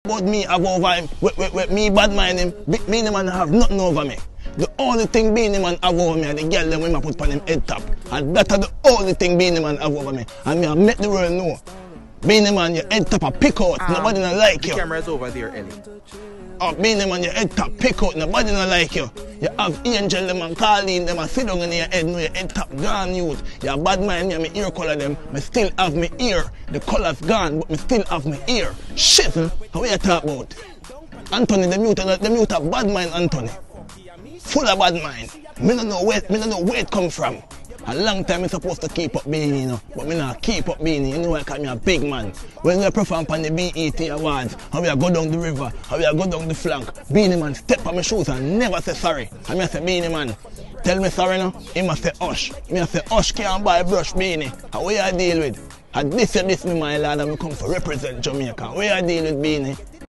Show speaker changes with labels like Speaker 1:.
Speaker 1: About me have over him, with me bad mind him, Beenie Man have nothing over me. The only thing Beenie Man have over me and the girl them when I put on him head top. And that's the only thing Beenie Man have over me. And me I make the world know. Beenie Man, your head top a pick out, nobody not like you.
Speaker 2: The camera's over there, Ellie.
Speaker 1: Oh, Beenie Man, your head top pick out, nobody not like you. You have Angel them and Alkaline them and sit down in your head, no, your head top gone youth. Your bad mind, me ear color them, me still have me ear. The color's gone, but me still have me ear. Shit, how you talk about? Anthony, the mute a bad mind, Anthony. Full of bad mind. Me don't know where it come from. A long time I supposed to keep up Beenie, you know, but me not keep up Beenie, you know why, because I'm a big man. When we perform on the BET Awards, how we go down the river, how we go down the flank, Beenie Man step on my shoes and never say sorry. And I say, Beenie Man, tell me sorry now, he must say hush. Me I say, hush can't buy brush Beenie. And what you deal with? And this me my lad, and we come to represent Jamaica. What you deal with Beenie?